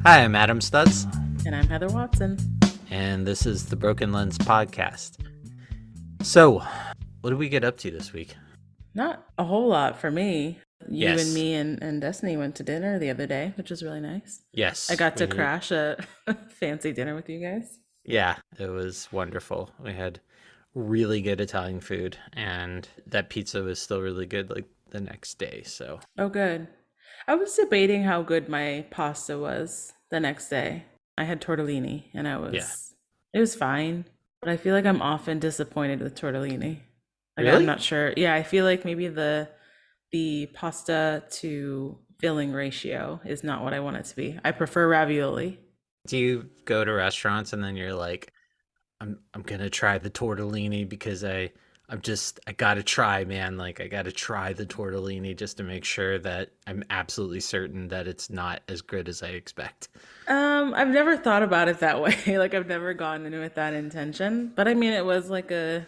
Hi, I'm Adam Stutz, And I'm Heather Watson. and this is the Broken Lens Podcast. So, what did we get up to this week? Not a whole lot for me. You and Yes, me and Destiny went to dinner the other day, which was really nice. I yes, got to crash a fancy dinner with you guys. yeah, it was wonderful. We had really good Italian food, and that pizza was still really good like the next day. So, Oh, good. I was debating how good my pasta was the next day. I had tortellini and yeah. it was fine, but I feel like I'm often disappointed with tortellini. Like I'm Really? not sure. Yeah, I feel like maybe the pasta to filling ratio is not what I want it to be. I prefer ravioli. Do you go to restaurants and then you're like, I'm gonna try the tortellini because I gotta try, man. Like I gotta try the tortellini just to make sure that I'm absolutely certain that it's not as good as I expect. I've never thought about it that way. Like I've never gone in with that intention. But I mean it was like a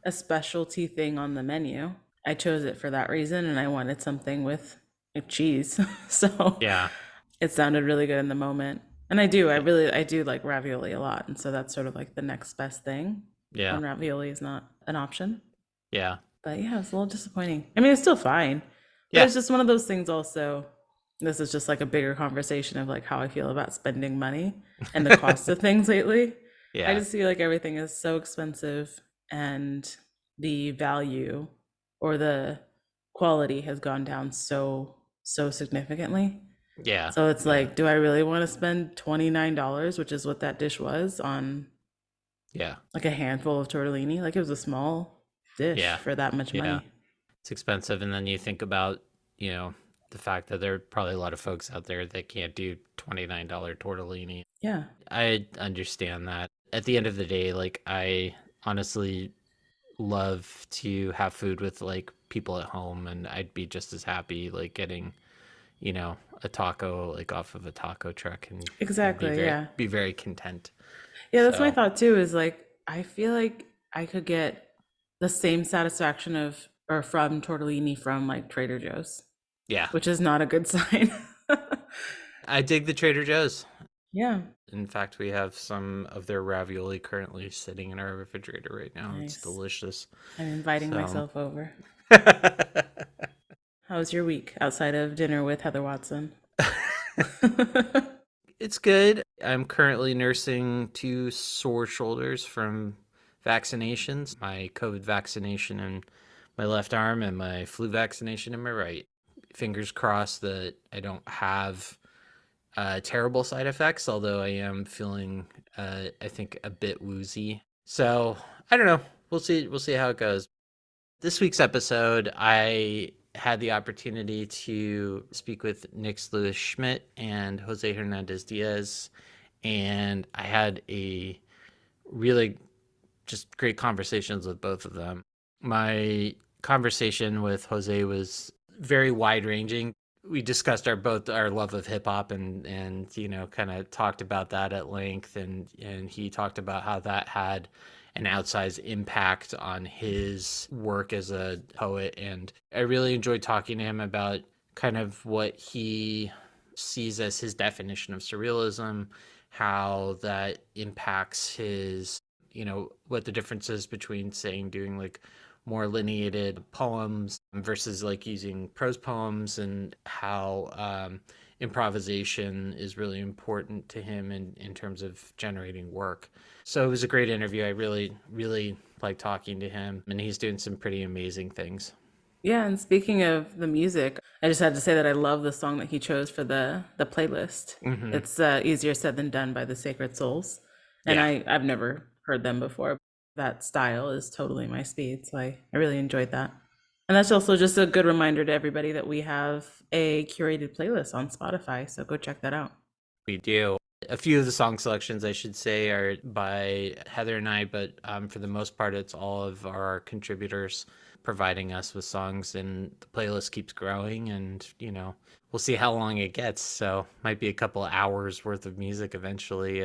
specialty thing on the menu. I chose it for that reason and I wanted something with cheese. So Yeah, it sounded really good in the moment. And I do like ravioli a lot. And so that's sort of like the next best thing yeah, when ravioli is not an option. yeah, But yeah, it's a little disappointing. I mean, it's still fine, but yeah, it's just one of those things also. This is just like a bigger conversation of like how I feel about spending money and the cost of things lately. I yeah, just feel like everything is so expensive and the value or the quality has gone down so significantly. yeah, So it's yeah, like, do I really want to spend $29, which is what that dish was, on yeah, like a handful of tortellini? Like it was a small dish yeah, for that much yeah. money. It's expensive, and then you think about, you know, the fact that there are probably a lot of folks out there that can't do $29 tortellini. Yeah. I understand that. At the end of the day, like I honestly love to have food with like people at home, and I'd be just as happy like getting, a taco like off of a taco truck and Exactly, yeah. be very content. Yeah, that's my So, thought too, is like I feel like I could get the same satisfaction of or from tortellini from like Trader Joe's, yeah. which is not a good sign. I dig the Trader Joe's. Yeah, In fact, we have some of their ravioli currently sitting in our refrigerator right now. It's nice. delicious. I'm inviting So, myself over. How was your week outside of dinner with Heather Watson? it's good. I'm currently nursing two sore shoulders from vaccinations, my COVID vaccination in my left arm and my flu vaccination in my right. Fingers crossed that I don't have terrible side effects, although I am feeling, I think, a bit woozy. So I don't know. We'll see. We'll see how it goes. This week's episode, I had the opportunity to speak with Nyx Lewis-Schmidt and Jose Hernandez Diaz, and I had a really just great conversations with both of them. My conversation with Jose was very wide ranging. We discussed our love of hip hop and kind of talked about that at length, and he talked about how that had an outsized impact on his work as a poet. And I really enjoyed talking to him about kind of what he sees as his definition of surrealism, how that impacts his, what the difference is between saying doing like more lineated poems versus like using prose poems, and how improvisation is really important to him in terms of generating work. So it was a great interview. I really, really like talking to him, and he's doing some pretty amazing things. Yeah, and speaking of the music, I just had to say that I love the song that he chose for the playlist. Hmm. It's Easier Said Than Done by the Sacred Souls. And Yeah. I've never heard them before. That style is totally my speed, so I really enjoyed that. And that's also just a good reminder to everybody that we have a curated playlist on Spotify, so go check that out. We do. A few of the song selections, I should say, are by Heather and I, but for the most part, it's all of our contributors providing us with songs, and the playlist keeps growing, and, we'll see how long it gets. So might be a couple of hours worth of music eventually,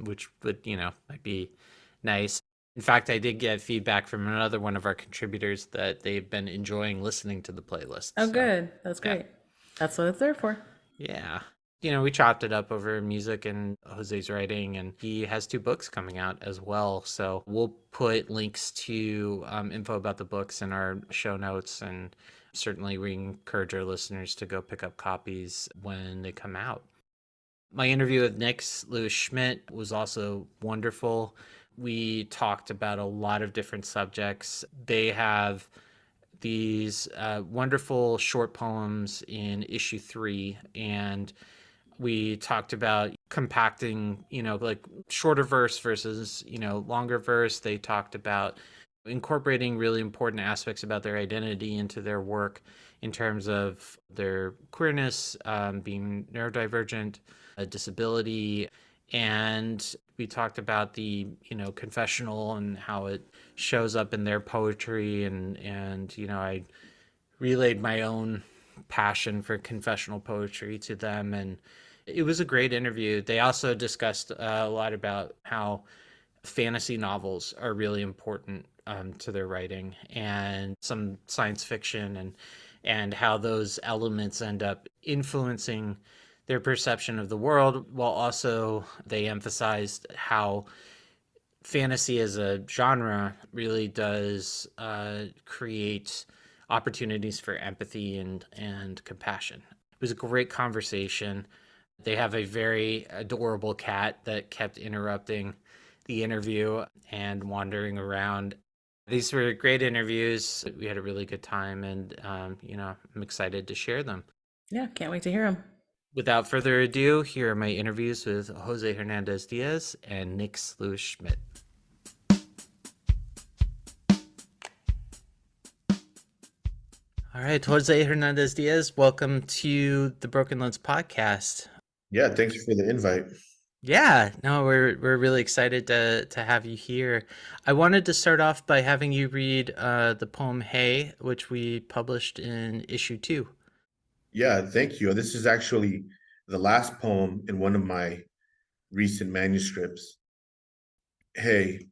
which would, might be nice. In fact, I did get feedback from another one of our contributors that they've been enjoying listening to the playlist. Oh, So, good. That's yeah. great. That's what it's there for. Yeah. We chopped it up over music and Jose's writing, and he has two books coming out as well. So we'll put links to info about the books in our show notes, and certainly we encourage our listeners to go pick up copies when they come out. My interview with Nyx Lewis-Schmidt was also wonderful. We talked about a lot of different subjects. They have these wonderful short poems in issue 3, and we talked about compacting, like shorter verse versus, longer verse. They talked about incorporating really important aspects about their identity into their work in terms of their queerness, being neurodivergent, a disability. And we talked about the, confessional and how it shows up in their poetry. And I relayed my own passion for confessional poetry to them, and it was a great interview. They also discussed a lot about how fantasy novels are really important to their writing, and some science fiction, and how those elements end up influencing their perception of the world, while also they emphasized how fantasy as a genre really does create opportunities for empathy and compassion. It was a great conversation. They have a very adorable cat that kept interrupting the interview and wandering around. These were great interviews. We had a really good time, and I'm excited to share them. Yeah, can't wait to hear them. Without further ado, here are my interviews with Jose Hernandez Diaz and Nyx Lewis-Schmidt. All right, Jose Hernandez Diaz, welcome to the Broken Lens podcast. Yeah, thanks for the invite. Yeah, no, we're really excited to have you here. I wanted to start off by having you read the poem "Hey," which we published in issue 2. Yeah, thank you. This is actually the last poem in one of my recent manuscripts. Hey,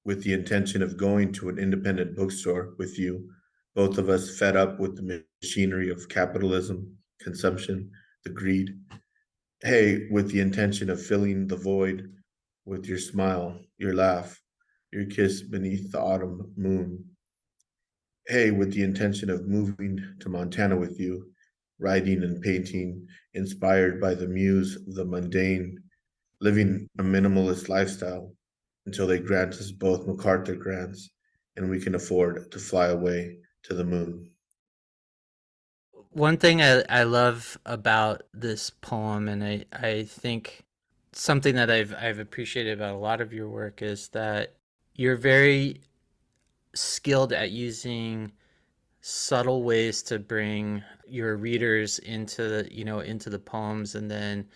with the intention of going to an independent bookstore with you, both of us fed up with the machinery of capitalism, consumption, the greed. Hey, with the intention of filling the void with your smile, your laugh, your kiss beneath the autumn moon. Hey, with the intention of moving to Montana with you, writing and painting, inspired by the muse of the mundane, living a minimalist lifestyle until they grant us both MacArthur grants and we can afford to fly away to the moon. One thing I love about this poem, and I think something that I've appreciated about a lot of your work, is that you're very skilled at using subtle ways to bring your readers into the poems, and then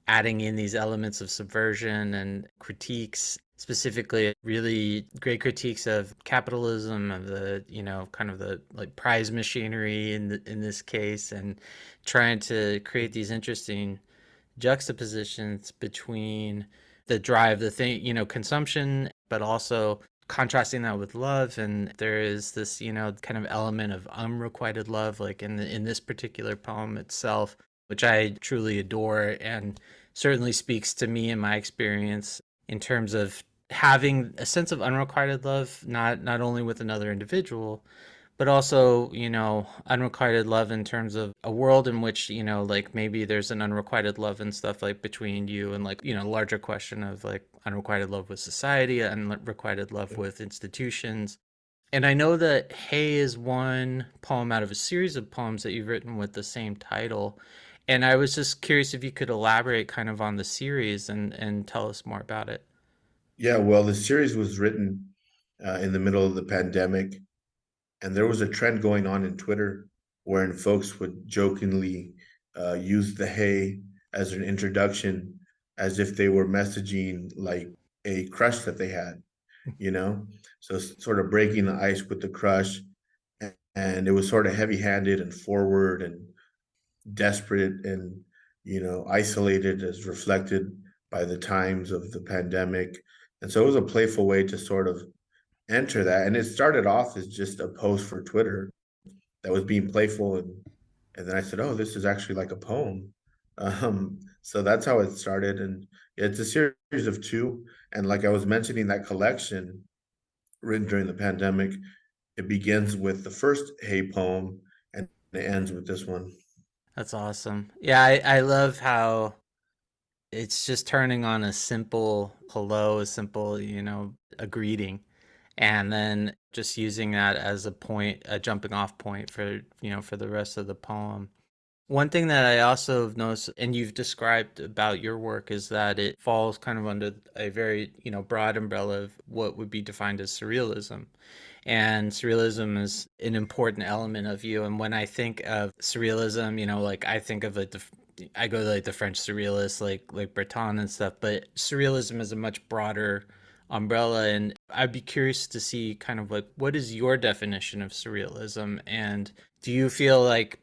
adding in these elements of subversion and critiques, specifically really great critiques of capitalism, of the, kind of the like prize machinery in this case, and trying to create these interesting juxtapositions between the drive, the thing, consumption, but also contrasting that with love. And there is this, kind of element of unrequited love, like in this particular poem itself, which I truly adore, and certainly speaks to me and my experience in terms of having a sense of unrequited love, not only with another individual, but also, unrequited love in terms of a world in which, like maybe there's an unrequited love and stuff like between you and, like, larger question of like unrequited love with society, unrequited love with institutions. And I know that Hey is one poem out of a series of poems that you've written with the same title. And I was just curious if you could elaborate kind of on the series and tell us more about it. Yeah, well, the series was written in the middle of the pandemic, and there was a trend going on in Twitter wherein folks would jokingly use the hey as an introduction, as if they were messaging like a crush that they had, you know? So sort of breaking the ice with the crush. And it was sort of heavy handed and forward and desperate and, isolated as reflected by the times of the pandemic. And so it was a playful way to sort of enter that. And it started off as just a post for Twitter that was being playful, and then I said, "Oh, this is actually like a poem." So that's how it started, and it's a series of two. And like I was mentioning, that collection written during the pandemic, it begins with the first Hey poem, and it ends with this one. That's awesome. Yeah, I love how it's just turning on a simple hello, a simple, a greeting, and then just using that as a point, a jumping off point for, for the rest of the poem. One thing that I also have noticed, and you've described about your work, is that it falls kind of under a very, broad umbrella of what would be defined as surrealism. And surrealism is an important element of you. And when I think of surrealism, like I think of like I go to like the French surrealists, like Breton and stuff. But surrealism is a much broader umbrella, and I'd be curious to see kind of like what is your definition of surrealism, and do you feel like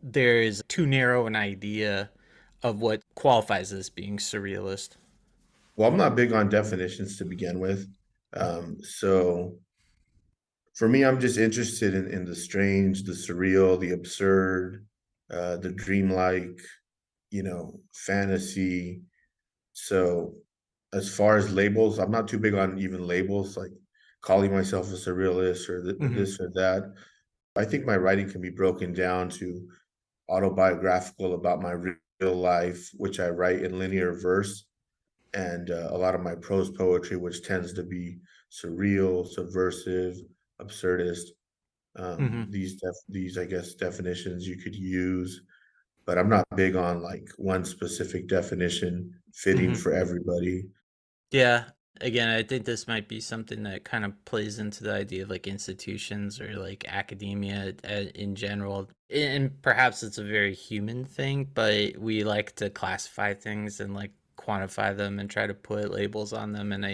there is too narrow an idea of what qualifies as being surrealist? Well, I'm not big on definitions to begin with. So for me, I'm just interested in the strange, the surreal, the absurd, the dreamlike, fantasy. So as far as labels, I'm not too big on even labels, like calling myself a surrealist or Mm-hmm. this or that. I think my writing can be broken down to autobiographical about my real life, which I write in linear verse, and a lot of my prose poetry, which tends to be surreal, subversive, absurdist. Mm-hmm. These I guess definitions you could use, but I'm not big on like one specific definition fitting Mm-hmm. for everybody. Yeah. Again, I think this might be something that kind of plays into the idea of like institutions or like academia in general. And perhaps it's a very human thing, but we like to classify things and like quantify them and try to put labels on them. And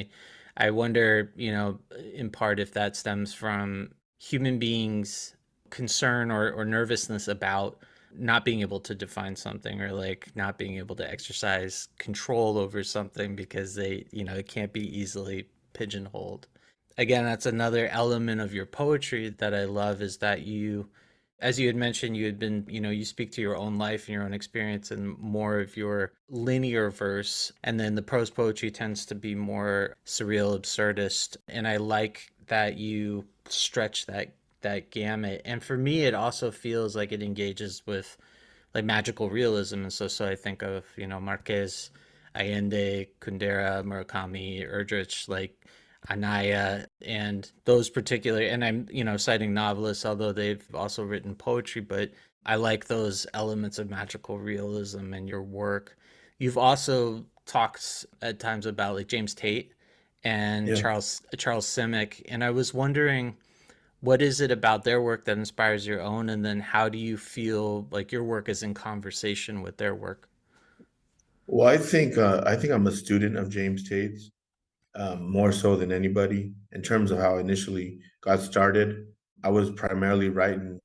I wonder, in part if that stems from human beings' concern or nervousness about not being able to define something, or like not being able to exercise control over something because it can't be easily pigeonholed. Again, that's another element of your poetry that I love, is that you, as you had mentioned, you had been, you speak to your own life and your own experience and more of your linear verse. And then the prose poetry tends to be more surreal, absurdist. And I like that you stretch that gamut. And for me, it also feels like it engages with like magical realism. And so I think of, Marquez, Allende, Kundera, Murakami, Erdrich, like Anaya, and those particular, and I'm, citing novelists, although they've also written poetry, but I like those elements of magical realism in your work. You've also talked at times about like James Tate and Yeah. Charles Simic, and I was wondering, what is it about their work that inspires your own, and then how do you feel like your work is in conversation with their work? Well, I think I'm a student of James Tate's, more so than anybody in terms of how I initially got started. I was primarily writing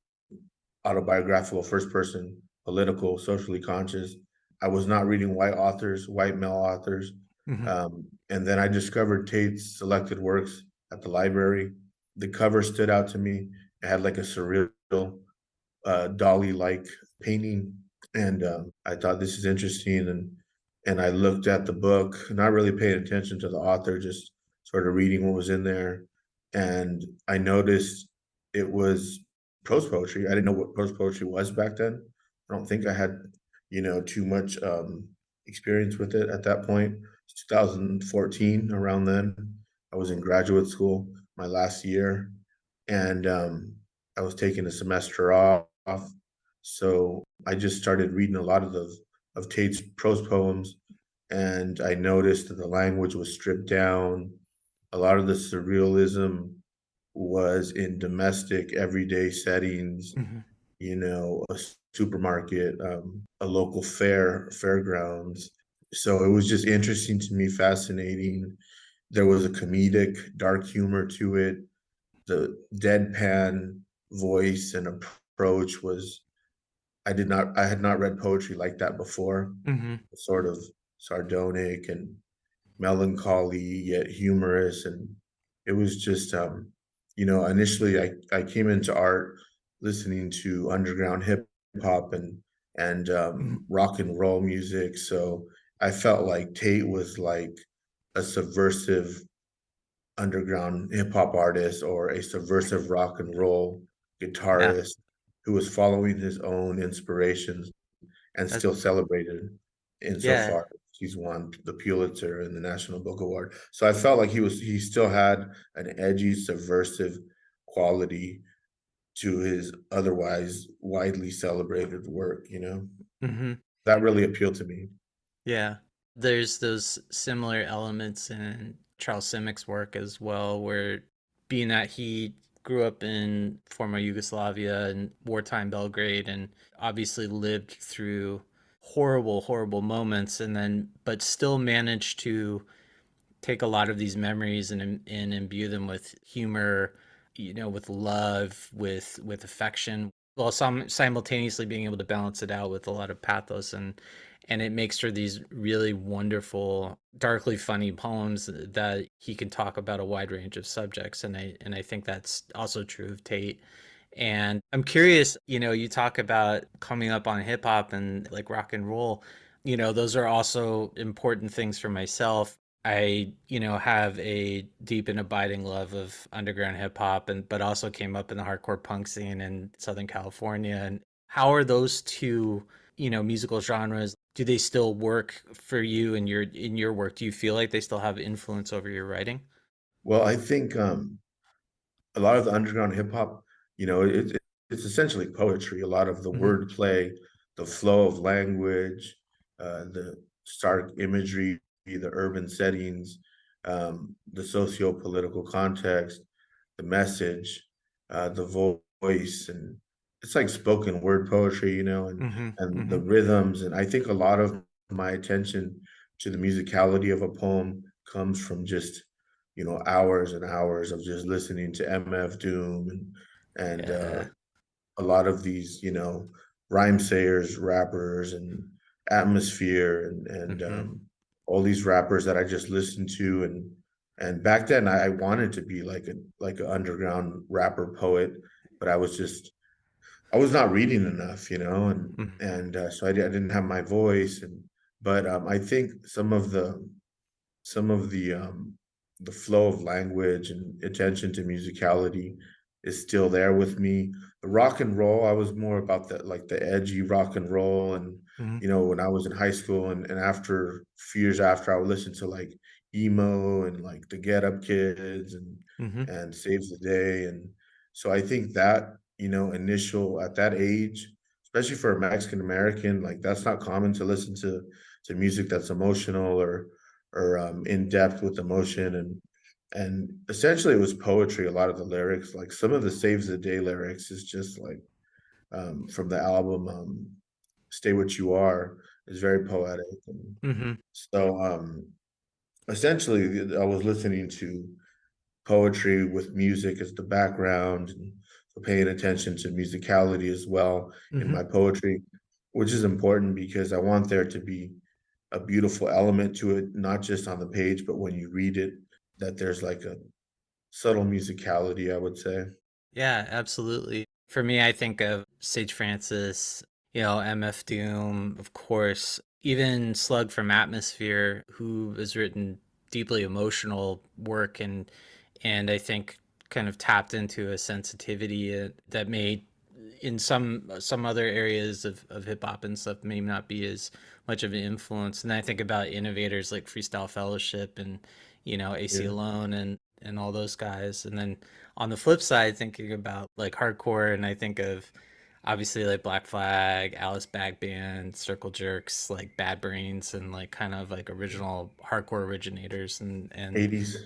autobiographical, first person, political, socially conscious. I was not reading white authors, white male authors. Mm-hmm. And then I discovered Tate's selected works at the library. The cover stood out to me. It had like a surreal, Dolly-like painting, and I thought this is interesting. And I looked at the book, not really paying attention to the author, just sort of reading what was in there, and I noticed it was prose poetry. I didn't know what prose poetry was back then. I don't think I had, too much experience with it at that point. It's 2014, around then. I was in graduate school, my last year, and I was taking a semester off. So I just started reading a lot of Tate's prose poems, and I noticed that the language was stripped down. A lot of the surrealism was in domestic, everyday settings, Mm-hmm. a supermarket, a local fairgrounds. So it was just interesting to me, fascinating. There was a comedic, dark humor to it. The deadpan voice and approach was, I had not read poetry like that before. Mm-hmm. Sort of sardonic and melancholy yet humorous, and it was just initially I came into art listening to underground hip hop, and Mhm. rock and roll music. So I felt like Tate was like a subversive underground hip hop artist or a subversive rock and roll Yeah, guitarist who was following his own inspirations and that's still celebrated yeah. insofar as he's won the Pulitzer and the National Book Award. So I felt like he still had an edgy, subversive quality to his otherwise widely celebrated work, you know? Hmm. That really appealed to me. Yeah. There's those similar elements in Charles Simich's work as well, where being that he grew up in former Yugoslavia and wartime Belgrade and obviously lived through horrible, horrible moments and then but still managed to take a lot of these memories and imbue them with humor, with love, with affection, while simultaneously being able to balance it out with a lot of pathos and it makes for these really wonderful, darkly funny poems that he can talk about a wide range of subjects. And I think that's also true of Tate. And I'm curious, you talk about coming up on hip hop and like rock and roll. Those are also important things for myself. I, have a deep and abiding love of underground hip hop and but also came up in the hardcore punk scene in Southern California. And how are those two, musical genres? Do they still work for you in your work? Do you feel like they still have influence over your writing? Well, I think a lot of the underground hip hop, it's essentially poetry. A lot of the Hmm. wordplay, the flow of language, the stark imagery, the urban settings, the socio-political context, the message, the voice, and it's like spoken word poetry, Hmm. and the Hmm. rhythms. And I think a lot of my attention to the musicality of a poem comes from just hours and hours of just listening to MF Doom and Yeah. a lot of these, rhyme sayers, rappers, and Atmosphere, and Hmm. all these rappers that I just listened to, and back then I wanted to be like an underground rapper poet, but I was not reading enough, and so I didn't have my voice, and but I think some of the flow of language and attention to musicality is still there with me. The rock and roll, I was more about the edgy rock and roll, and Hmm. when I was in high school and after a few years after, I would listen to like emo and like the Get Up Kids Hmm. and Saves the Day, and so I think that initial at that age, especially for a Mexican American, like that's not common to listen to music that's emotional or in depth with emotion, and essentially it was poetry. A lot of the lyrics, like some of the Saves the Day lyrics, is just like from the album Stay What You Are, is very poetic. And Hmm. so essentially I was listening to poetry with music as the background, and so paying attention to musicality as well in Hmm. my poetry, which is important because I want there to be a beautiful element to it, not just on the page, but when you read it, that there's like a subtle musicality, I would say. Yeah, absolutely. For me, I think of Sage Francis, MF Doom, of course, even Slug from Atmosphere, who has written deeply emotional work and I think kind of tapped into a sensitivity that may in some other areas of hip hop and stuff may not be as much of an influence. And I think about innovators like Freestyle Fellowship and AC Yeah. Alone and all those guys. And then on the flip side, thinking about like hardcore, and I think of obviously like Black Flag, Alice Bag Band, Circle Jerks, like Bad Brains, and like kind of like original hardcore originators and 80s.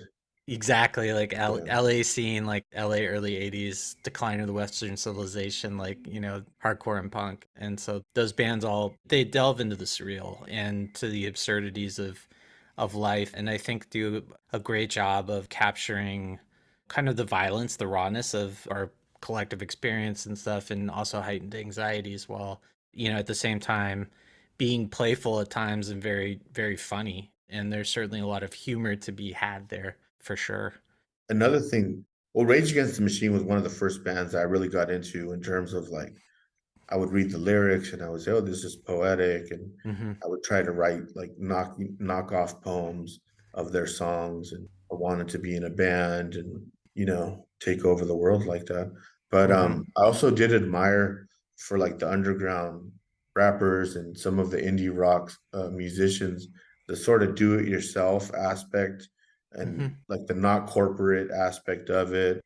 exactly like Yeah. LA scene, like LA early 80s, decline of the Western civilization, like, hardcore and punk. And so those bands all, they delve into the surreal and to the absurdities of life. And I think do a great job of capturing kind of the violence, the rawness of our collective experience and stuff, and also heightened anxiety as well. At the same time, being playful at times and very, very funny. And there's certainly a lot of humor to be had there for sure. Another thing, well, Rage Against the Machine was one of the first bands I really got into in terms of like I would read the lyrics and I would say, "Oh, this is poetic," and Mm-hmm. I would try to write like knock off poems of their songs, and I wanted to be in a band and take over the world like that. But Mm-hmm. I also did admire for like the underground rappers and some of the indie rock musicians, the sort of do it yourself aspect and Mm-hmm. like the not corporate aspect of it.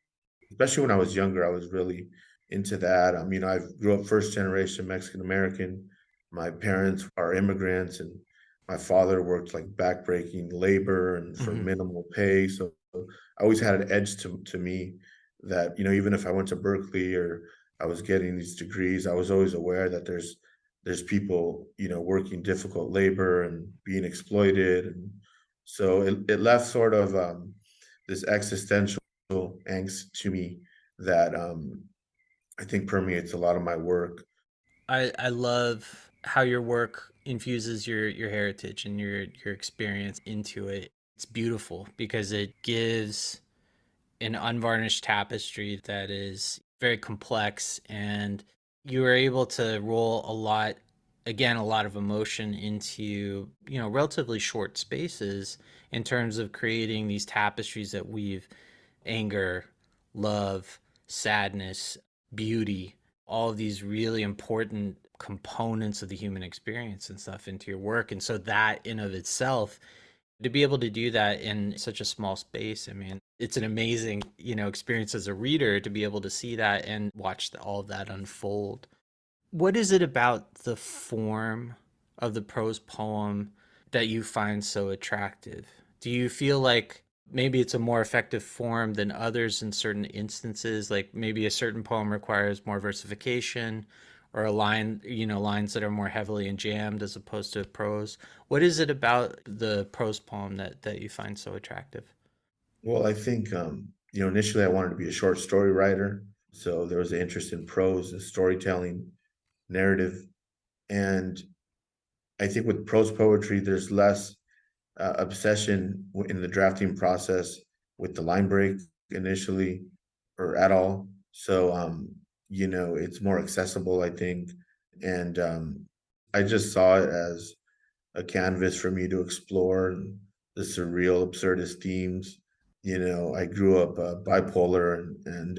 Especially when I was younger, I was really into that. I grew up first generation Mexican American. My parents are immigrants, and my father worked like backbreaking labor and for Mm-hmm. minimal pay. So I always had an edge to me that, even if I went to Berkeley or I was getting these degrees, I was always aware that there's people, working difficult labor and being exploited. And so it left sort of this existential angst to me that I think permeates a lot of my work. I love how your work infuses your heritage and your experience into it. It's beautiful because it gives an unvarnished tapestry that is very complex, and you were able to roll a lot of emotion into, relatively short spaces in terms of creating these tapestries that weave anger, love, sadness, beauty, all of these really important components of the human experience and stuff into your work. And so that in of itself, to be able to do that in such a small space, I mean, it's an amazing, experience as a reader to be able to see that and watch all of that unfold. What is it about the form of the prose poem that you find so attractive? Do you feel like maybe it's a more effective form than others in certain instances? Like maybe a certain poem requires more versification or lines that are more heavily enjambed as opposed to prose. What is it about the prose poem that you find so attractive? Well, I think initially I wanted to be a short story writer, so there was an interest in prose and storytelling, narrative, and I think with prose poetry, there's less obsession in the drafting process with the line break initially or at all. So, it's more accessible, I think. And I just saw it as a canvas for me to explore the surreal, absurdist themes. I grew up bipolar, and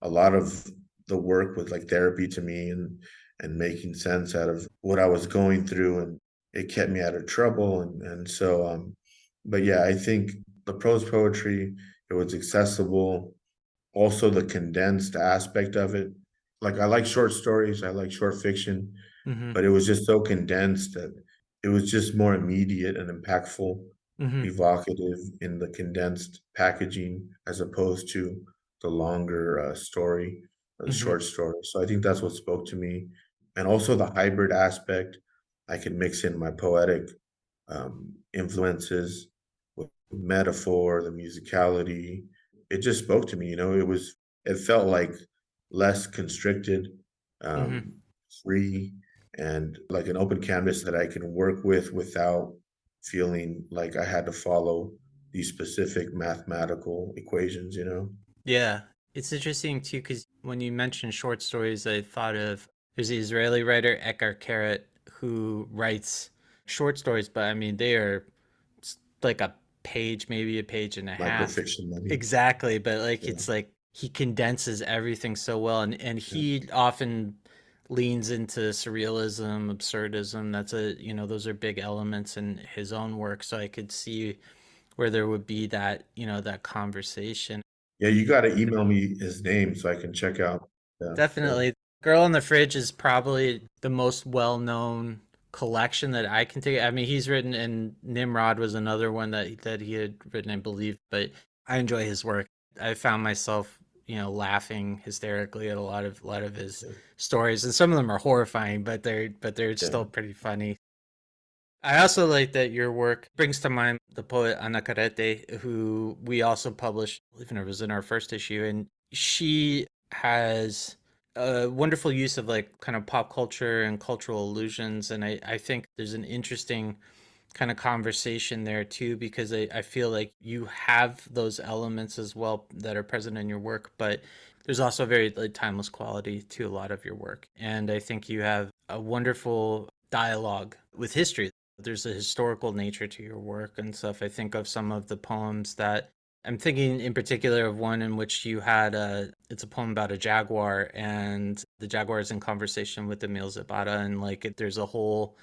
a lot of the work was like therapy to me, and making sense out of what I was going through, and it kept me out of trouble, and so but yeah, I think the prose poetry, it was accessible. Also, the condensed aspect of it, like I like short stories, I like short fiction, Mm-hmm. but it was just so condensed that it was just more immediate and impactful, Mm-hmm. evocative in the condensed packaging as opposed to the longer story, the Mm-hmm. short story. So I think that's what spoke to me. And also the hybrid aspect, I could mix in my poetic influences with metaphor, the musicality. It just spoke to me, it felt like less constricted, Mm-hmm. um, free, and like an open canvas that I can work with without feeling like I had to follow these specific mathematical equations. Yeah, it's interesting too because when you mentioned short stories, I thought of there's the Israeli writer Eckhart Carrot who writes short stories, but I mean they are like a page, maybe a page and a half, Microfiction, maybe. exactly. But like Yeah. it's like he condenses everything so well, and he often leans into surrealism, absurdism. That's those are big elements in his own work. So I could see where there would be that that conversation. Yeah, you got to email me his name so I can check out. Yeah, yeah, Definitely. Girl in the Fridge is probably the most well-known collection that I can take. I mean, he's written, and Nimrod was another one that he had written, I believe, but I enjoy his work. I found myself, laughing hysterically at a lot of his yeah, stories, and some of them are horrifying, but they're yeah. still pretty funny. I also like that your work brings to mind the poet Ana Carete, who we also published, I believe it was in our first issue, and she has a wonderful use of like kind of pop culture and cultural allusions, and I think there's an interesting kind of conversation there too, because I feel like you have those elements as well that are present in your work, but There's also a very like timeless quality to a lot of your work, and I think you have a wonderful dialogue with history. There's a historical nature to your work and stuff. I think of some of the poems that I'm thinking in particular of one in which you had it's a poem about a jaguar, and the jaguar is in conversation with Emil Zapata, and like there's a whole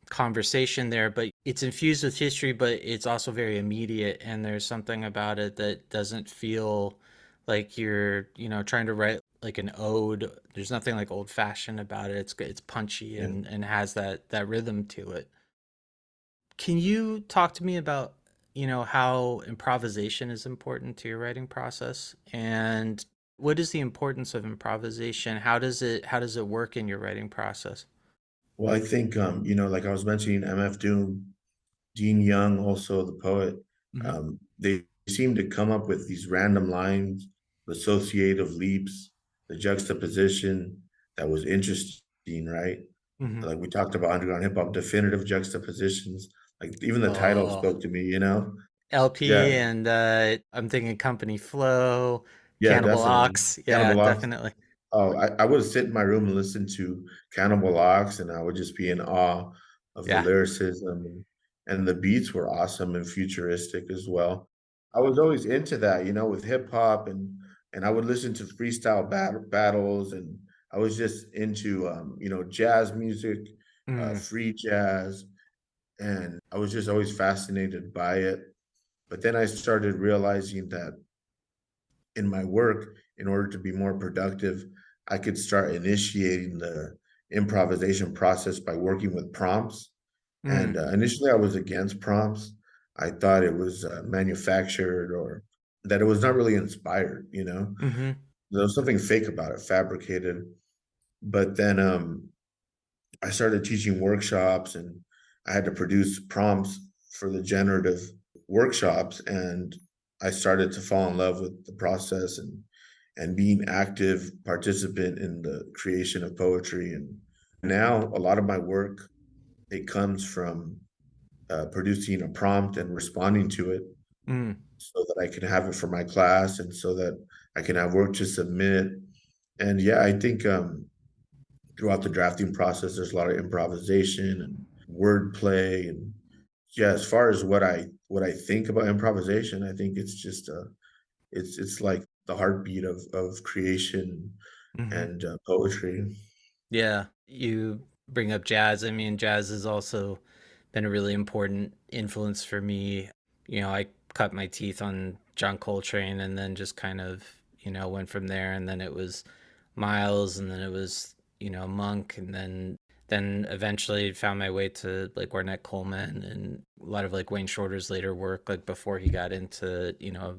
conversation there, but it's infused with history, but it's also very immediate, and there's something about it that doesn't feel like you're, trying to write like an ode. There's nothing like old fashioned about it. It's punchy Yeah. and has that rhythm to it. Can you talk to me about, how improvisation is important to your writing process, and what is the importance of improvisation? How does it work in your writing process? Well, I think like I was mentioning MF Doom, Dean Young, also the poet, Hmm. they seem to come up with these random lines, the associative leaps, the juxtaposition that was interesting, right? Hmm. Like we talked about underground hip hop, definitive juxtapositions. Like even the title Oh, spoke to me, you know? Yeah, LP and I'm thinking Company Flow, yeah, Cannibal definitely. Ox. Yeah, Cannibal Ox. definitely. Oh, I would sit in my room and listen to Cannibal Ox, and I would just be in awe of the Yeah. lyricism, and the beats were awesome and futuristic as well. I was always into that, with hip hop, and I would listen to freestyle battles, and I was just into jazz music, Mm, free jazz, and I was just always fascinated by it. But then I started realizing that in my work, in order to be more productive, I could start initiating the improvisation process by working with prompts. And mm, initially, I was against prompts. I thought it was manufactured or that it was not really inspired, mm-hmm, There was something fake about it, fabricated. But then I started teaching workshops and I had to produce prompts for the generative workshops. And I started to fall in love with the process and being active participant in the creation of poetry. And now a lot of my work, it comes from producing a prompt and responding to it mm, so that I can have it for my class and so that I can have work to submit. And yeah, I think throughout the drafting process, there's a lot of improvisation and wordplay. And yeah, as far as what I think about improvisation, I think it's just it's like the heartbeat of creation mm-hmm. and poetry. Yeah, you bring up jazz. I mean, jazz has also been a really important influence for me. I cut my teeth on John Coltrane and then just kind of, went from there. And then it was Miles, and then it was, Monk, and then eventually found my way to like Ornette Coleman and a lot of like Wayne Shorter's later work, like before he got into,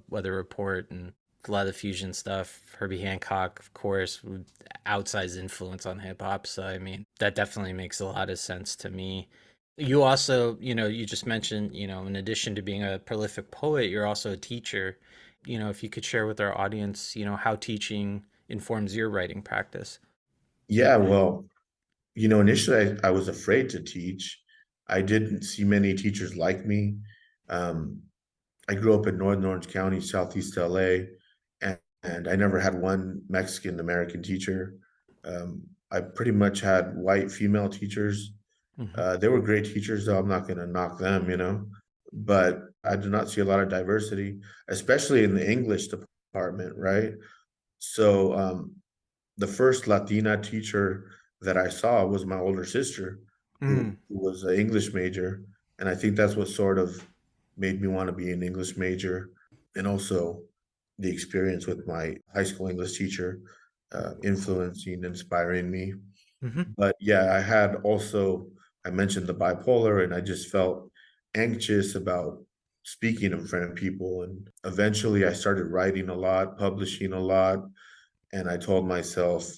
Weather Report and a lot of the fusion stuff. Herbie Hancock, of course, outsized influence on hip hop. So I mean, that definitely makes a lot of sense to me. You also, you just mentioned, in addition to being a prolific poet, you're also a teacher. If you could share with our audience, how teaching informs your writing practice. Yeah, well, initially I was afraid to teach. I didn't see many teachers like me. Um, I grew up in Northern Orange County, Southeast LA, and I never had one Mexican American teacher. I pretty much had white female teachers. Hmm. They were great teachers, though. I'm not going to knock them. But I did not see a lot of diversity, especially in the English department, right? So the first Latina teacher that I saw was my older sister, who Mm, was an English major, and I think that's what sort of made me want to be an English major, and also the experience with my high school English teacher influencing, inspiring me. hmm. But yeah, I mentioned the bipolar, and I just felt anxious about speaking in front of people. And eventually I started writing a lot, publishing a lot. And I told myself,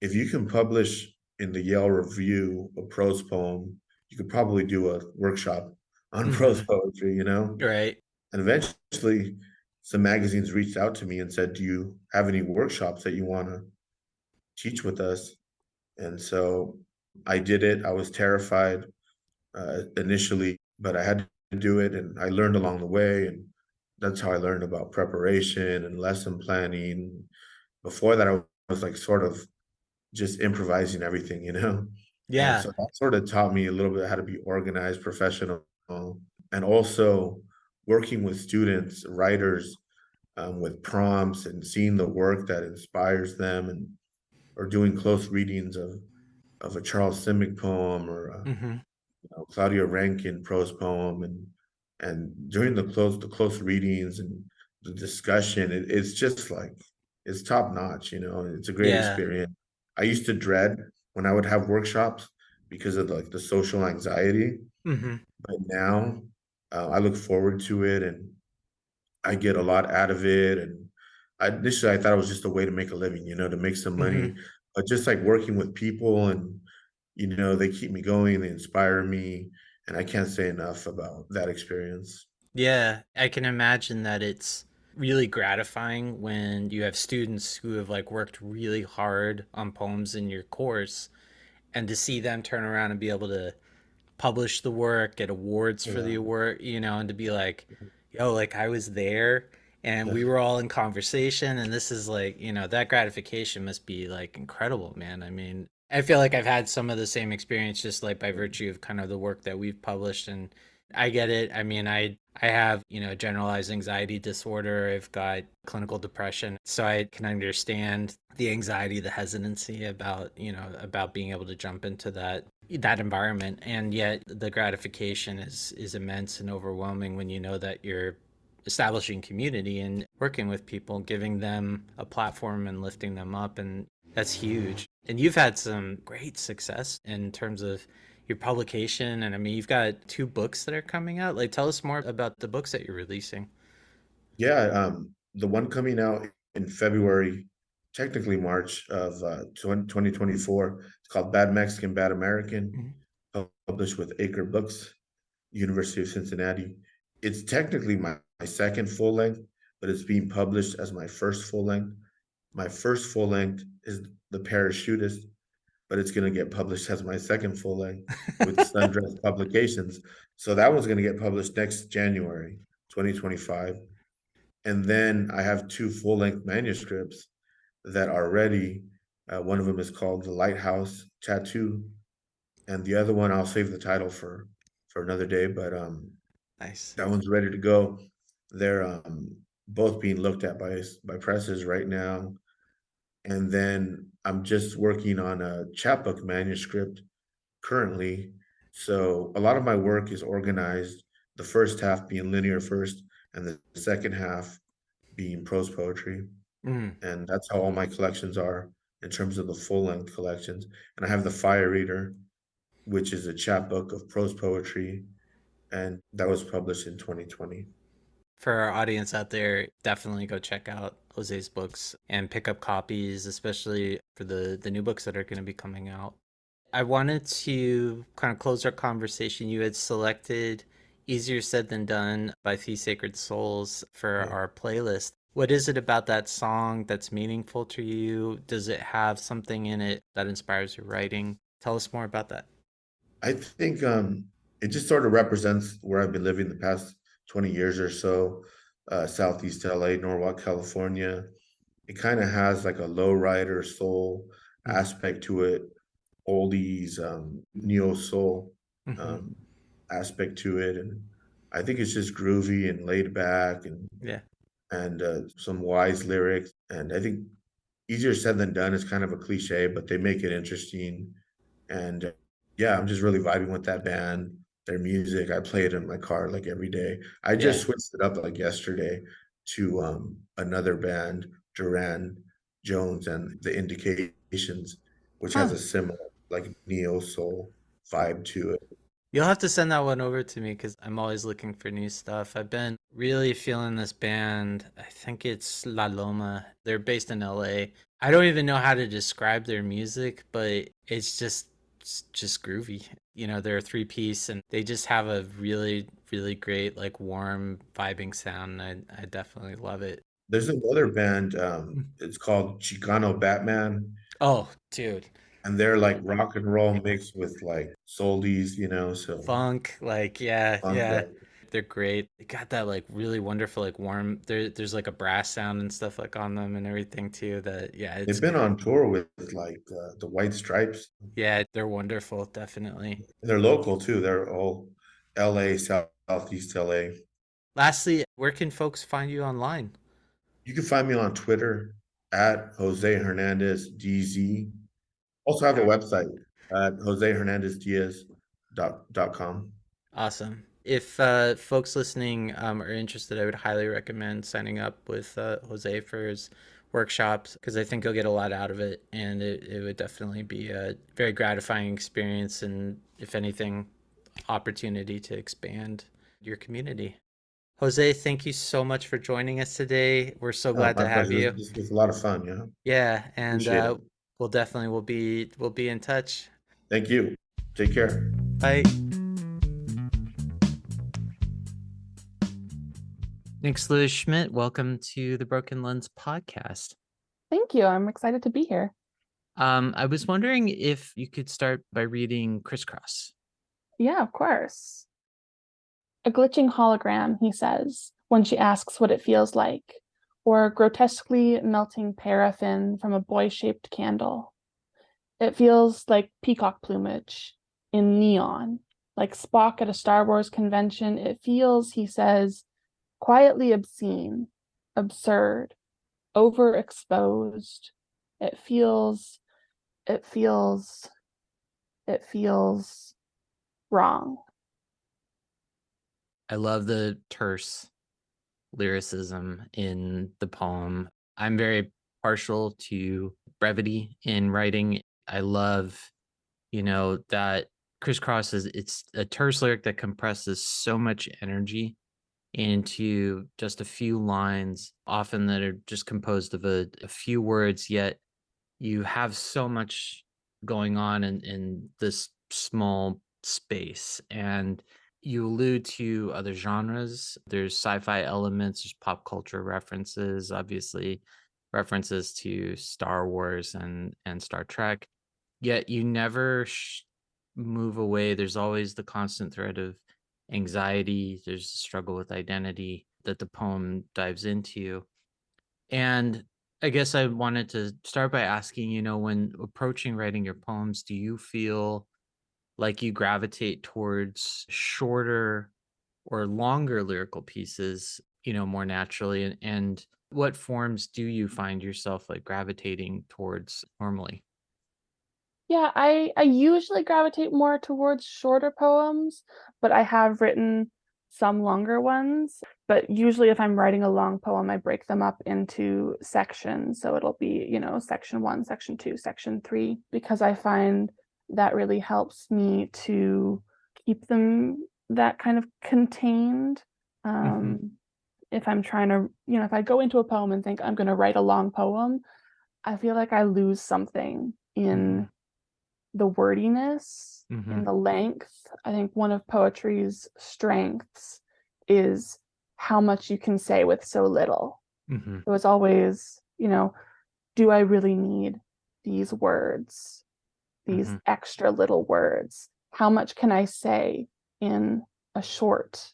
if you can publish in the Yale Review a prose poem, you could probably do a workshop on prose Hmm. poetry. Right. And eventually, some magazines reached out to me and said, "Do you have any workshops that you want to teach with us?" And so I did it. I was terrified initially, but I had to do it, and I learned along the way. And that's how I learned about preparation and lesson planning before that I was like sort of just improvising everything, And Yeah. so that sort of taught me a little bit how to be organized, professional, and also working with students, writers, with prompts and seeing the work that inspires them, and or doing close readings of a Charles Simic poem, or Mm-hmm. Claudia Rankine prose poem, and during the close readings and the discussion, it's just like it's top notch. It's a great Yeah. experience. I used to dread when I would have workshops because of like the social anxiety, Mm-hmm. but now I look forward to it, and I get a lot out of it. And initially I thought it was just a way to make a living, to make some Mm-hmm. money, but just like working with people, and they keep me going, they inspire me, and I can't say enough about that experience. Yeah, I can imagine that it's really gratifying when you have students who have like worked really hard on poems in your course, and to see them turn around and be able to publish the work, get awards for Yeah, the award, and to be like, yo, like I was there and yeah, we were all in conversation, and this is like, that gratification must be like incredible, man. I mean, I feel like I've had some of the same experience just like by virtue of kind of the work that we've published, and I get it. I mean, I have, generalized anxiety disorder. I've got clinical depression. So I can understand the anxiety, the hesitancy about, about being able to jump into that environment. And yet the gratification is immense and overwhelming when you know that you're establishing community and working with people, giving them a platform and lifting them up. And that's huge. And you've had some great success in terms of your publication. And I mean, you've got two books that are coming out. Like, tell us more about the books that you're releasing. yeah. The one coming out in February, technically March of 2024, it's called Bad Mexican, Bad American, Mhm. published with Acre Books, University of Cincinnati. It's technically my second full length, but it's being published as my first full length. My first full length is The Parachutist, but it's going to get published as my second full length with Sundress Publications. So that one's going to get published next January 2025. And then I have two full length manuscripts that are ready. One of them is called The Lighthouse Tattoo, and the other one I'll save the title for another day. But Nice. that one's ready to go. They're both being looked at by presses right now. And then I'm just working on a chapbook manuscript currently. So a lot of my work is organized, the first half being linear first, and the second half being prose poetry. Mm. And that's how all my collections are in terms of the full length collections. And I have the Fire Reader, which is a chapbook of prose poetry, and that was published in 2020. For our audience out there, definitely go check out Jose's books and pick up copies, especially for the new books that are going to be coming out. I wanted to kind of close our conversation. You had selected Easier Said Than Done by Three Sacred Souls for Yeah. our playlist. What is it about that song that's meaningful to you? Does it have something in it that inspires your writing? Tell us more about that. I think it just sort of represents where I've been living the past 20 years or so, Southeast LA, Norwalk, California. It kind of has like a lowrider soul Mm-hmm. aspect to it, oldies, neo soul Mm-hmm. um, aspect to it, and I think it's just groovy and laid back, Yeah. and some wise lyrics. And I think easier said than done is kind of a cliche, but they make it interesting. And yeah, I'm just really vibing with that band, their music. I play it in my car like every day. I Yeah. just switched it up like yesterday to another band, Duran Jones and the Indications, which has Huh. a similar like neo soul vibe to it. You'll have to send that one over to me because I'm always looking for new stuff. I've been really feeling this band. I think it's La Loma. They're based in LA. I don't even know how to describe their music, but it's just groovy. They're a three-piece and they just have a really, really great, like warm, vibing sound. I definitely love it. There's another band, it's called Chicano Batman, Oh, dude. and they're like rock and roll mixed with like soldies, so Funk, like, yeah, funk, yeah. yeah. They're great. They got that like really wonderful, like warm. There's like a brass sound and stuff like on them and everything too. That yeah, They've it's been on tour with like the White Stripes. yeah, they're wonderful, definitely. They're local too. They're all LA, Southeast LA. Lastly, where can folks find you online? You can find me on Twitter at Jose Hernandez DZ. Also have a website at Jose Hernandez Diaz dot com. Awesome. If folks listening are interested, I would highly recommend signing up with Jose for his workshops because I think you'll get a lot out of it, and it would definitely be a very gratifying experience, and if anything, opportunity to expand your community. Jose, thank you so much for joining us today. We're so Oh, glad my to have pleasure. you. This was a lot of fun. Yeah, Yeah, and appreciate it. we'll be in touch. Thank you. Take care. Bye. Nyx Lewis-Schmidt, welcome to the Broken Lens podcast. Thank you. I'm excited to be here. I was wondering if you could start by reading Crisscross. Yeah, of course. A glitching hologram, he says, when she asks what it feels like, or grotesquely melting paraffin from a boy-shaped candle. It feels like peacock plumage in neon, like Spock at a Star Wars convention. It feels, he says, quietly obscene, absurd, overexposed. It feels wrong. I love the terse lyricism in the poem. I'm very partial to brevity in writing. I love, that Crisscross it's a terse lyric that compresses so much energy into just a few lines, often that are just composed of a few words, yet you have so much going on in this small space. And you allude to other genres. There's sci-fi elements, there's pop culture references, obviously references to Star Wars and Star Trek. Yet you never move away. There's always the constant thread of anxiety. There's a struggle with identity that the poem dives into. And I guess I wanted to start by asking, when approaching writing your poems, do you feel like you gravitate towards shorter or longer lyrical pieces, more naturally? And what forms do you find yourself like gravitating towards normally? Yeah, I usually gravitate more towards shorter poems, but I have written some longer ones. But usually if I'm writing a long poem, I break them up into sections. So it'll be, section 1, section 2, section 3, because I find that really helps me to keep them that kind of contained. If I'm trying to, if I go into a poem and think I'm going to write a long poem, I feel like I lose something in the wordiness, in the length. I think one of poetry's strengths is how much you can say with so little. It was always, do I really need these words, these extra little words? How much can I say in a short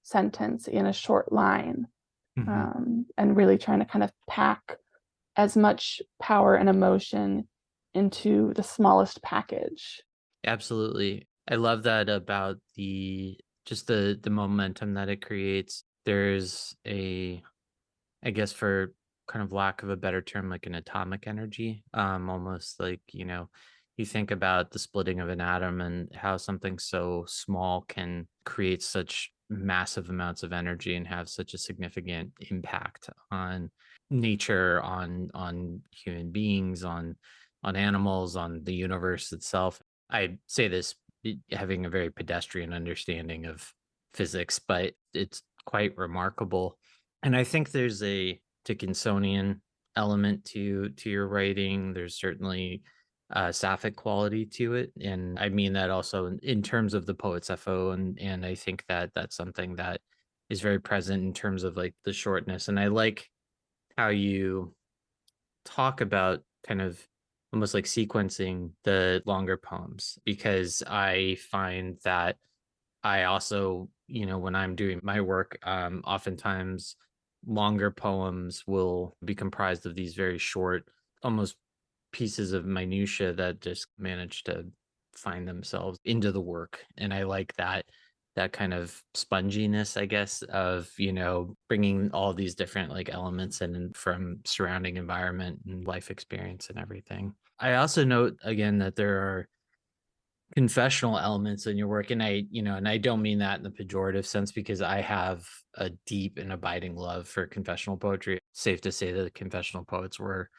sentence, in a short line? And really trying to kind of pack as much power and emotion into the smallest package. Absolutely. I love that about the momentum that it creates. There's I guess for kind of lack of a better term, like an atomic energy, almost like, you think about the splitting of an atom and how something so small can create such massive amounts of energy and have such a significant impact on nature, on human beings, on animals, on the universe itself. I say this having a very pedestrian understanding of physics, but it's quite remarkable. And I think there's a Dickinsonian element to your writing. There's certainly a sapphic quality to it, and I mean that also in terms of the poet's FO, and I think that that's something that is very present in terms of like the shortness. And I like how you talk about kind of almost like sequencing the longer poems, because I find that I also, when I'm doing my work, oftentimes longer poems will be comprised of these very short, almost pieces of minutia that just manage to find themselves into the work. And I like that kind of sponginess, I guess, of, bringing all these different like elements in from surrounding environment and life experience and everything. I also note again that there are confessional elements in your work, and I don't mean that in the pejorative sense, because I have a deep and abiding love for confessional poetry. Safe to say that the confessional poets were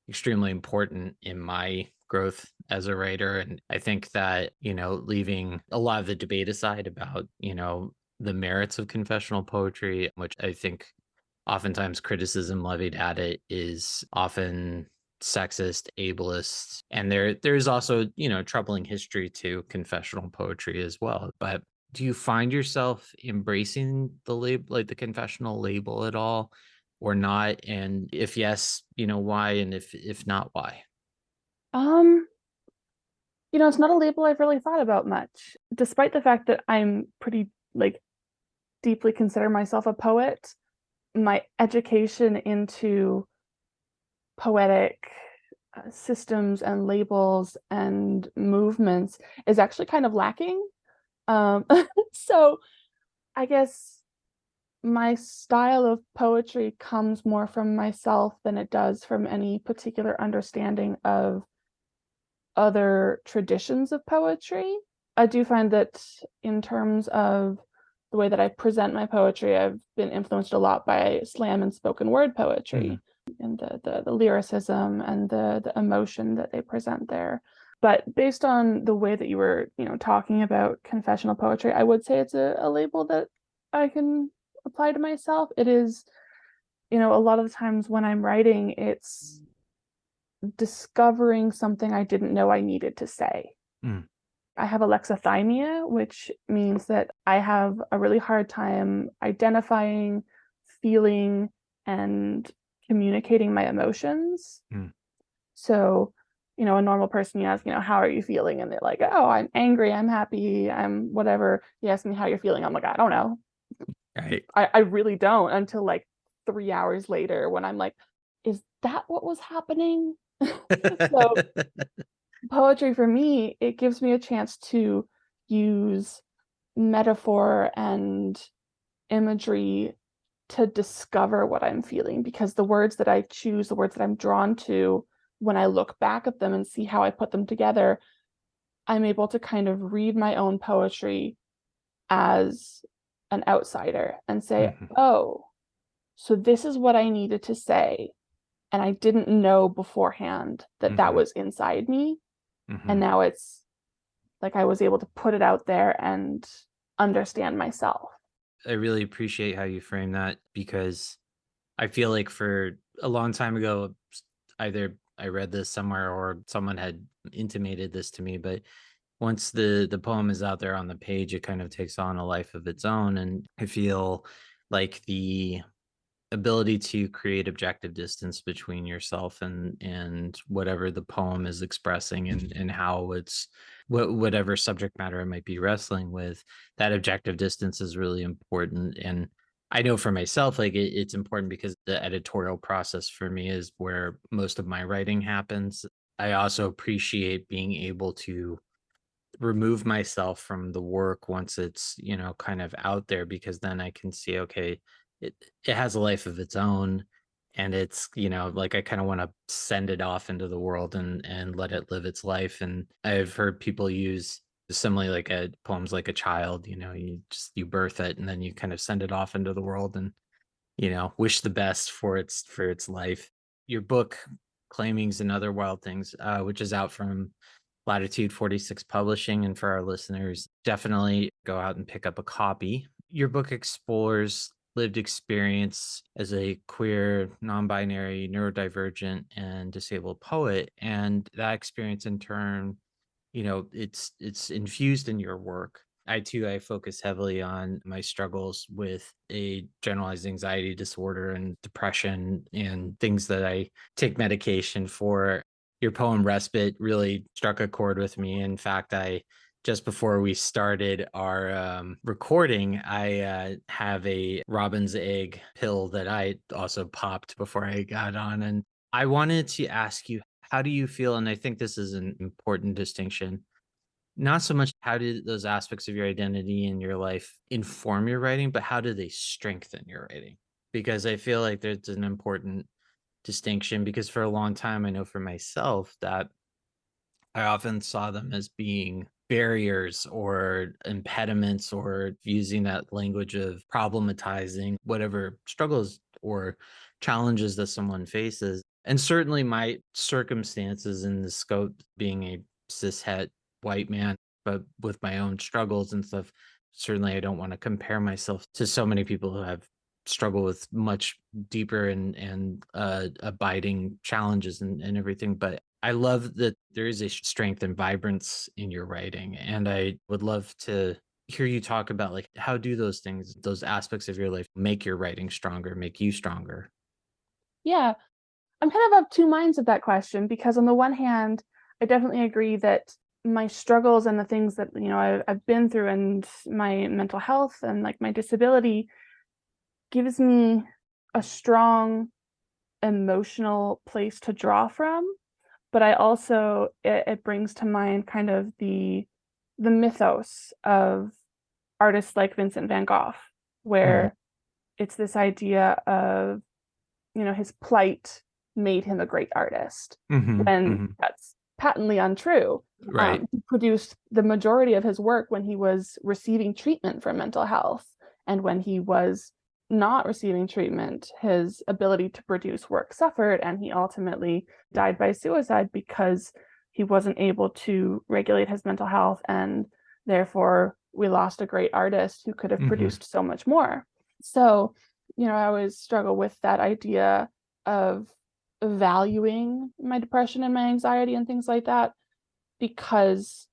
extremely important in my growth as a writer. And I think that, leaving a lot of the debate aside about, the merits of confessional poetry, which I think oftentimes criticism levied at it is often sexist, ableist, and there's also, troubling history to confessional poetry as well. But do you find yourself embracing the label, like the confessional label at all, or not? And if yes, why? And if not, why? Um, it's not a label I've really thought about much, despite the fact that I'm pretty like deeply consider myself a poet. My education into poetic systems and labels and movements is actually kind of lacking. Um, so I guess my style of poetry comes more from myself than it does from any particular understanding of other traditions of poetry. I do find that in terms of the way that I present my poetry, I've been influenced a lot by slam and spoken word poetry and the lyricism and the emotion that they present there. But based on the way that you were, talking about confessional poetry, I would say it's a label that I can apply to myself. It is, a lot of the times when I'm writing, it's discovering something I didn't know I needed to say. Mm. I have alexithymia, which means that I have a really hard time identifying, feeling, and communicating my emotions. Mm. So, a normal person, you ask, how are you feeling? And they're like, oh, I'm angry, I'm happy, I'm whatever. You ask me how you're feeling, I'm like, I don't know. Right. I really don't, until like 3 hours later when I'm like, is that what was happening? So poetry for me, it gives me a chance to use metaphor and imagery to discover what I'm feeling, because the words that I choose, the words that I'm drawn to, when I look back at them and see how I put them together, I'm able to kind of read my own poetry as an outsider and say, Mhm. oh, so this is what I needed to say. And I didn't know beforehand that that Mhm. was inside me. And Mhm. now it's like I was able to put it out there and understand myself. I really appreciate how you frame that, because I feel like for a long time ago, either I read this somewhere or someone had intimated this to me, but once the poem is out there on the page, it kind of takes on a life of its own. And I feel like the ability to create objective distance between yourself and whatever the poem is expressing, and how it's whatever subject matter it might be wrestling with, that objective distance is really important. And I know for myself, like it's important because the editorial process for me is where most of my writing happens. I also appreciate being able to remove myself from the work once it's, kind of out there, because then I can see, okay, it has a life of its own, and it's, like I kind of want to send it off into the world and let it live its life. And I've heard people use similarly, like a poems like a child, you birth it and then you kind of send it off into the world and, wish the best for its life. Your book, Claimings and Other Wild Things, which is out from Latitude 46 Publishing. And for our listeners, definitely go out and pick up a copy. Your book explores lived experience as a queer, non-binary, neurodivergent, and disabled poet. And that experience in turn, it's infused in your work. I focus heavily on my struggles with a generalized anxiety disorder and depression and things that I take medication for. Your poem Respite really struck a chord with me. In fact, I just before we started our recording, I have a robin's egg pill that I also popped before I got on. And I wanted to ask you, how do you feel? And I think this is an important distinction. Not so much how do those aspects of your identity and your life inform your writing, but how do they strengthen your writing? Because I feel like there's an important distinction, because for a long time, I know for myself that I often saw them as being barriers or impediments, or using that language of problematizing whatever struggles or challenges that someone faces. And certainly my circumstances in the scope, being a cishet white man, but with my own struggles and stuff, certainly I don't want to compare myself to so many people who have struggled with much deeper and abiding challenges and everything. But I love that there is a strength and vibrance in your writing. And I would love to hear you talk about, like, how do those things, those aspects of your life, make your writing stronger, make you stronger? Yeah, I'm kind of of two minds of that question, because on the one hand, I definitely agree that my struggles and the things that, I've been through, and my mental health and like my disability gives me a strong emotional place to draw from. But I also, it brings to mind kind of the mythos of artists like Vincent van Gogh, where it's this idea of, his plight made him a great artist, when that's patently untrue. Right. He produced the majority of his work when he was receiving treatment for mental health, and when he was not receiving treatment, his ability to produce work suffered, and he ultimately died by suicide because he wasn't able to regulate his mental health, and therefore we lost a great artist who could have produced so much more. So, I always struggle with that idea of valuing my depression and my anxiety and things like that, because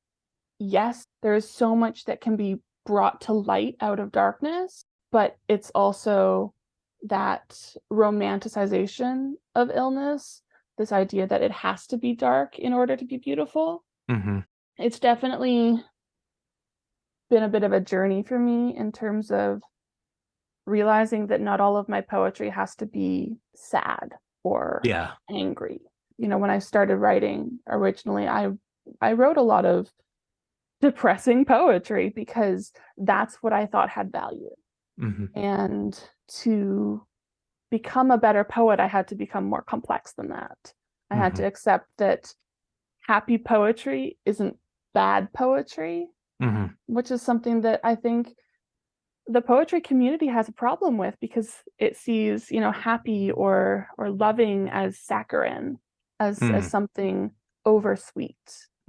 yes, there is so much that can be brought to light out of darkness, but it's also that romanticization of illness, this idea that it has to be dark in order to be beautiful. It's definitely been a bit of a journey for me in terms of realizing that not all of my poetry has to be sad or angry. When I started writing originally, I wrote a lot of depressing poetry because that's what I thought had value. And to become a better poet, I had to become more complex than that. I had to accept that happy poetry isn't bad poetry, which is something that I think the poetry community has a problem with, because it sees, happy or loving as saccharine, as something oversweet.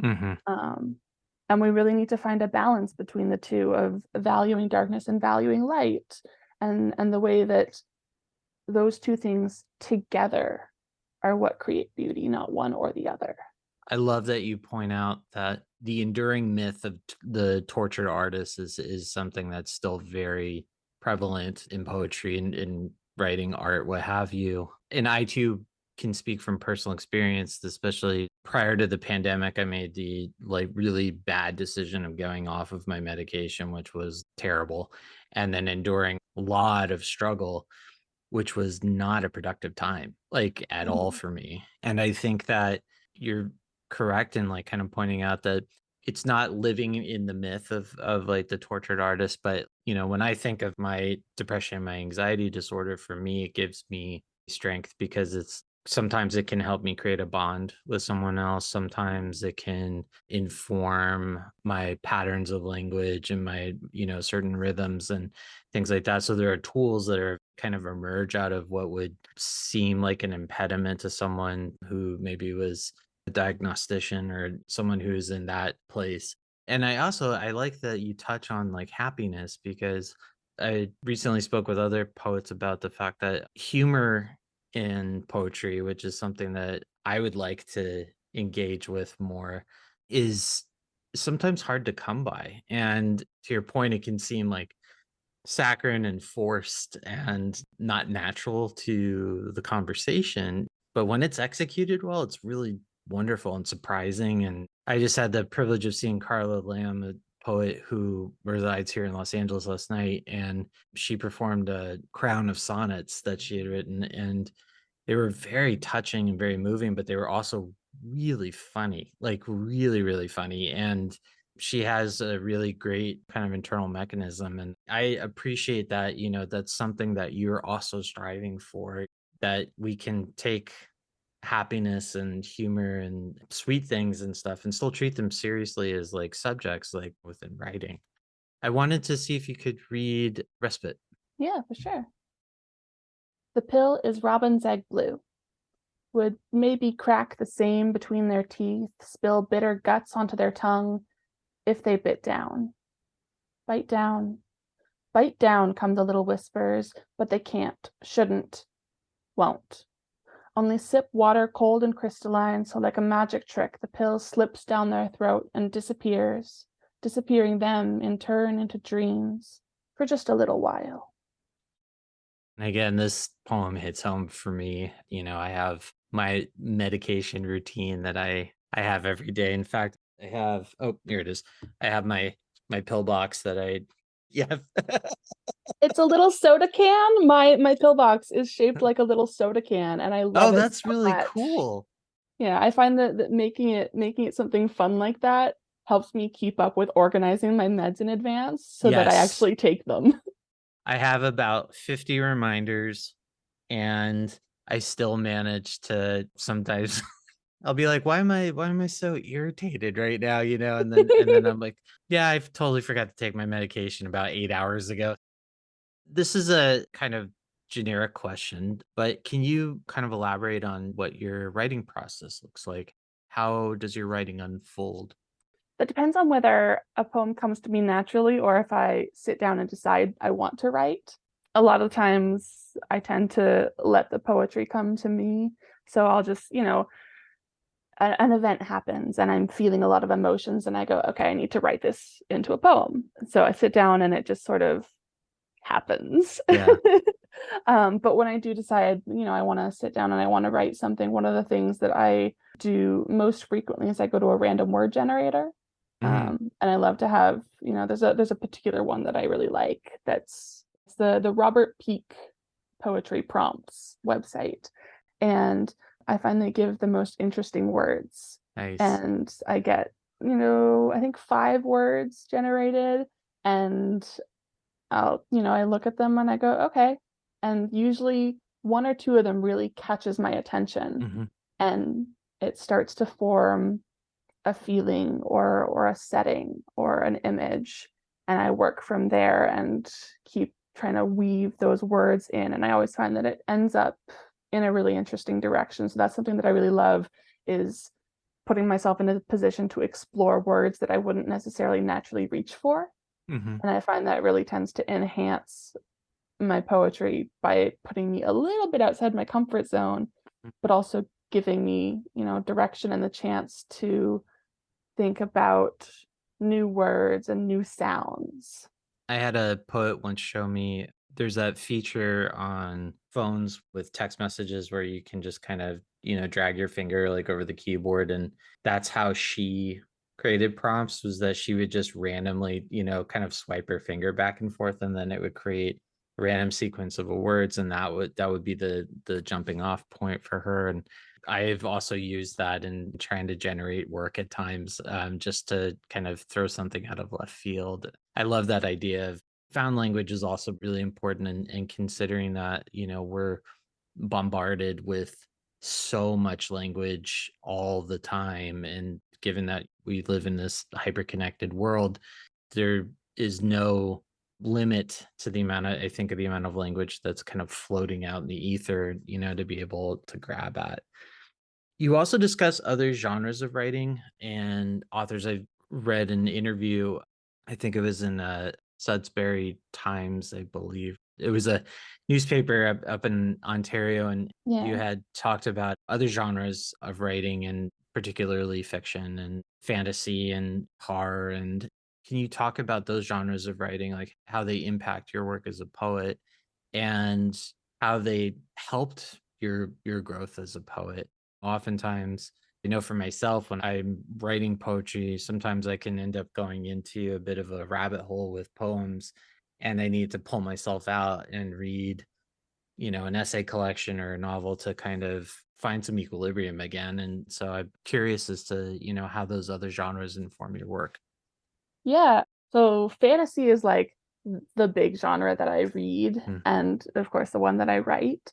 And we really need to find a balance between the two, of valuing darkness and valuing light, and the way that those two things together are what create beauty, not one or the other. I love that you point out that the enduring myth of the tortured artist is something that's still very prevalent in poetry and in writing, art, what have you. And I too can speak from personal experience, especially prior to the pandemic. I made the really bad decision of going off of my medication, which was terrible, and then enduring a lot of struggle, which was not a productive time, at all for me. And I think that you're correct in kind of pointing out that it's not living in the myth of the tortured artist. But when I think of my depression, my anxiety disorder, for me it gives me strength, because sometimes it can help me create a bond with someone else. Sometimes it can inform my patterns of language and my certain rhythms and things like that. So there are tools that are kind of emerge out of what would seem like an impediment to someone who maybe was a diagnostician or someone who's in that place. And I like that you touch on happiness, because I recently spoke with other poets about the fact that humor in poetry, which is something that I would like to engage with more, is sometimes hard to come by. And to your point, it can seem saccharine and forced and not natural to the conversation. But when it's executed well, it's really wonderful and surprising. And I just had the privilege of seeing Carla Lamb, a poet who resides here in Los Angeles, last night, and she performed a crown of sonnets that she had written, and they were very touching and very moving, but they were also really funny, like really, really funny. And she has a really great kind of internal mechanism. And I appreciate that, that's something that you're also striving for, that we can take happiness and humor and sweet things and stuff and still treat them seriously as like subjects, like within writing. I wanted to see if you could read Respite. Yeah, for sure. The pill is robin's egg blue. Would maybe crack the same between their teeth, spill bitter guts onto their tongue if they bit down. Bite down. Bite down, come the little whispers, but they can't, shouldn't, won't. Only sip water cold and crystalline, so like a magic trick, the pill slips down their throat and disappears, disappearing them in turn into dreams for just a little while. And again, this poem hits home for me. I have my medication routine that I have every day. In fact, I have, oh, here it is. I have my pill box that I yeah. It's a little soda can. My pillbox is shaped like a little soda can, and I Oh, love it that's so really much. cool. Yeah, I find that making it something fun like that helps me keep up with organizing my meds in advance so that I Yes. actually take them. I have about 50 reminders, and I still manage to sometimes I'll be like, why am I so irritated right now? And then I'm like, yeah, I've totally forgot to take my medication about 8 hours ago. This is a kind of generic question, but can you kind of elaborate on what your writing process looks like? How does your writing unfold? That depends on whether a poem comes to me naturally or if I sit down and decide I want to write. A lot of times I tend to let the poetry come to me. So I'll just, an event happens and I'm feeling a lot of emotions and I go, okay, I need to write this into a poem. So I sit down and it just sort of happens. Yeah. But when I do decide, I want to sit down and I want to write something, one of the things that I do most frequently is I go to a random word generator. And I love to have, there's a particular one that I really like. That's the Robert Peake Poetry Prompts website. And I find they give the most interesting words. Nice. And I get, I think 5 words generated. And I look at them and I go, okay. And usually 1 or 2 of them really catches my attention. And it starts to form a feeling or a setting or an image. And I work from there and keep trying to weave those words in. And I always find that it ends up in a really interesting direction. So that's something that I really love, is putting myself in a position to explore words that I wouldn't necessarily naturally reach for. And I find that really tends to enhance my poetry by putting me a little bit outside my comfort zone, but also giving me, direction and the chance to think about new words and new sounds. I had a poet once show me there's that feature on phones with text messages where you can just kind of, drag your finger like over the keyboard. And that's how she created prompts, was that she would just randomly, kind of swipe her finger back and forth, and then it would create a random sequence of words. And that would be the jumping off point for her. And I've also used that in trying to generate work at times, just to kind of throw something out of left field. I love that idea of found language is also really important, and considering that, we're bombarded with so much language all the time. And given that we live in this hyper connected world, there is no limit to the amount of, I think, of the amount of language that's kind of floating out in the ether, to be able to grab at. You also discuss other genres of writing and authors. I've read an interview, I think it was in Sudbury Times, I believe. It was a newspaper up in Ontario, and you Yeah. had talked about other genres of writing, and particularly fiction and fantasy and horror. And can you talk about those genres of writing, like how they impact your work as a poet and how they helped your growth as a poet? Oftentimes I know for myself, when I'm writing poetry, sometimes I can end up going into a bit of a rabbit hole with poems, and I need to pull myself out and read, an essay collection or a novel to kind of find some equilibrium again. And so I'm curious as to, how those other genres inform your work. Yeah. So fantasy is like the big genre that I read, Mm, and of course the one that I write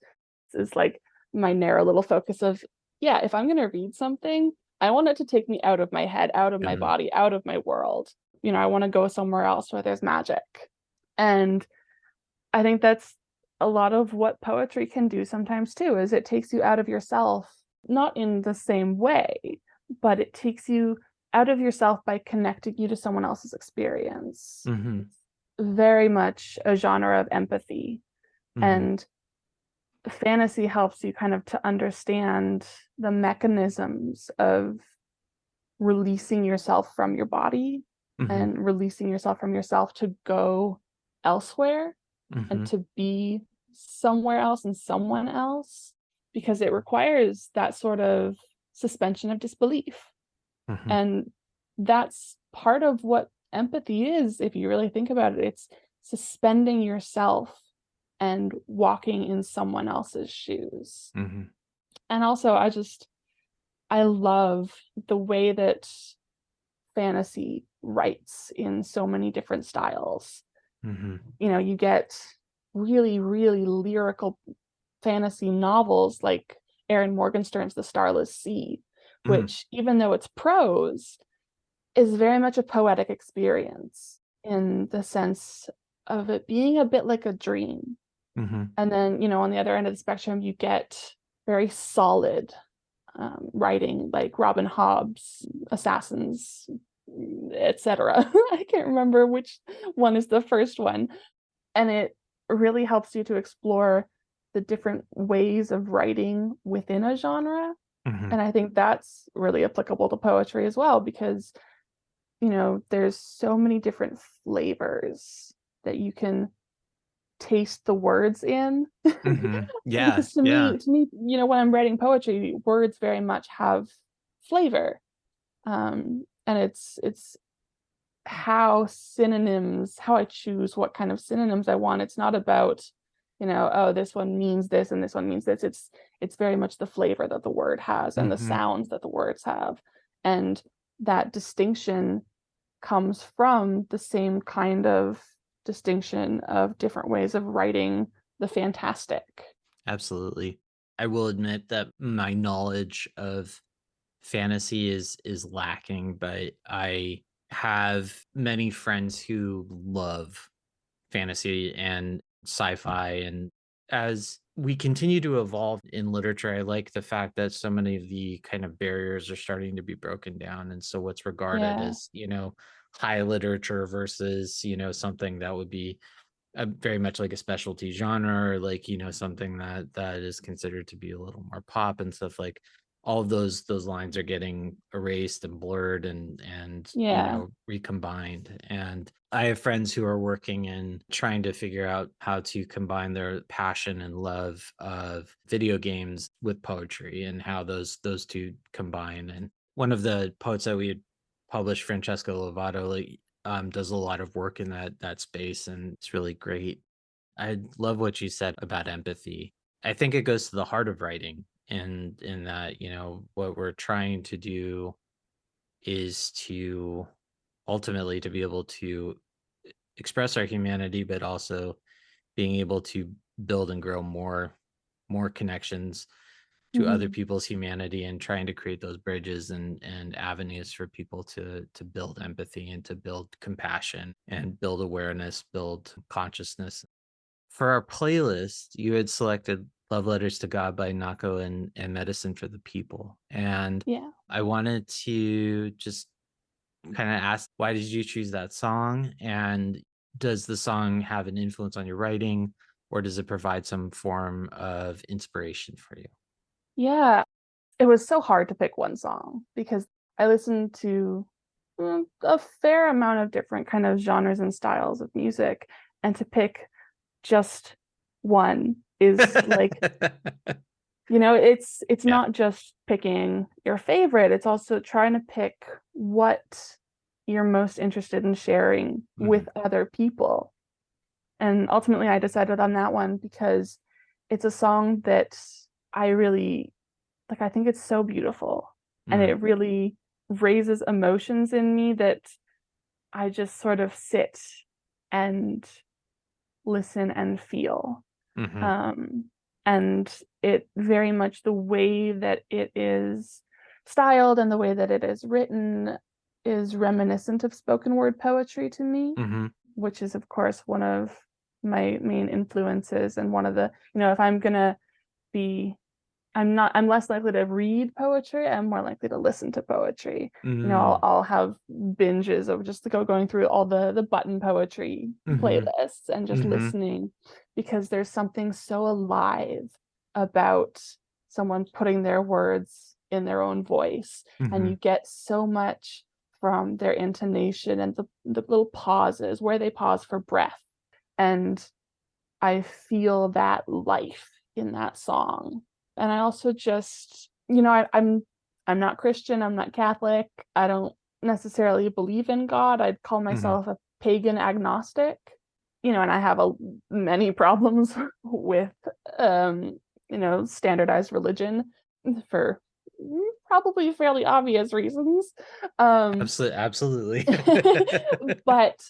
is like my narrow little focus of, yeah, if I'm going to read something, I want it to take me out of my head, out of my mhm, body, out of my world. I want to go somewhere else where there's magic. And I think that's a lot of what poetry can do sometimes too, is it takes you out of yourself, not in the same way, but it takes you out of yourself by connecting you to someone else's experience. mhm, Very much a genre of empathy. mhm, And fantasy helps you kind of to understand the mechanisms of releasing yourself from your body mhm, and releasing yourself from yourself to go elsewhere and mhm, to be somewhere else and someone else, because it requires that sort of suspension of disbelief. mhm, And that's part of what empathy is, if you really think about it. It's suspending yourself and walking in someone else's shoes. mhm, And also, I love the way that fantasy writes in so many different styles. mhm, You get really, really lyrical fantasy novels like Erin Morgenstern's The Starless Sea, mhm, which, even though it's prose, is very much a poetic experience in the sense of it being a bit like a dream. mhm. And then, on the other end of the spectrum, you get very solid writing like Robin Hobb's Assassins, etc. I can't remember which one is the first one. And it really helps you to explore the different ways of writing within a genre. Mhm. And I think that's really applicable to poetry as well, because, there's so many different flavors that you can taste the words in. Mhm. Yeah, Because to yeah. me, when I'm writing poetry, words very much have flavor. And it's how I choose what kind of synonyms I want. It's not about, oh, this one means this and this one means this. It's very much the flavor that the word has and the Mhm. sounds that the words have. And that distinction comes from the same kind of distinction of different ways of writing the fantastic. Absolutely. I will admit that my knowledge of fantasy is lacking, but I have many friends who love fantasy and sci-fi. And as we continue to evolve in literature, I like the fact that so many of the kind of barriers are starting to be broken down. And so what's regarded Yeah. as, high literature versus, something that would be very much like a specialty genre, or like, something that is considered to be a little more pop and stuff. Like all of those lines are getting erased and blurred and Yeah. recombined. And I have friends who are working in trying to figure out how to combine their passion and love of video games with poetry and how those two combine. And one of the poets that we had published, Francesco Lovato, like does a lot of work in that space, and it's really great. I love what you said about empathy. I think it goes to the heart of writing, and in that, what we're trying to do is to ultimately to be able to express our humanity, but also being able to build and grow more connections to other Mhm. people's humanity, and trying to create those bridges and avenues for people to build empathy and to build compassion and build awareness, build consciousness. For our playlist, you had selected Love Letters to God by Nako and Medicine for the People. And Yeah. I wanted to just kind of ask, why did you choose that song? And does the song have an influence on your writing, or does it provide some form of inspiration for you? Yeah. It was so hard to pick one song because I listened to a fair amount of different kind of genres and styles of music, and to pick just one is like It's Yeah. not just picking your favorite, it's also trying to pick what you're most interested in sharing with other people. And ultimately I decided on that one because it's a song that I really like. I think it's so beautiful, and it really raises emotions in me that I just sort of sit and listen and feel. And it very much, the way that it is styled and the way that it is written is reminiscent of spoken word poetry to me, which is of course one of my main influences, and one of the, if I'm gonna be, I'm less likely to read poetry, I'm more likely to listen to poetry. I'll have binges of just going through all the button poetry playlists and just listening, because there's something so alive about someone putting their words in their own voice, and you get so much from their intonation and the little pauses where they pause for breath, and I feel that life in that song. And I also just, I'm not Christian, I'm not Catholic, I don't necessarily believe in God. I'd call myself a pagan agnostic, and I have many problems with standardized religion for probably fairly obvious reasons. Absolutely. But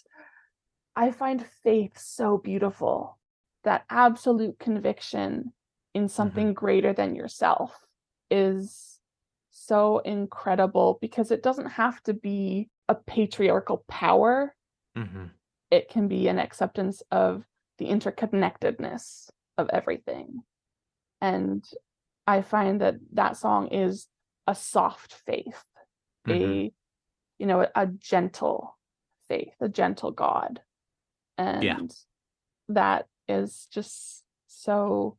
I find faith so beautiful. That absolute conviction in something greater than yourself is so incredible, because it doesn't have to be a patriarchal power. It can be an acceptance of the interconnectedness of everything. And I find that song is a soft faith, a gentle faith, a gentle God. And that is just so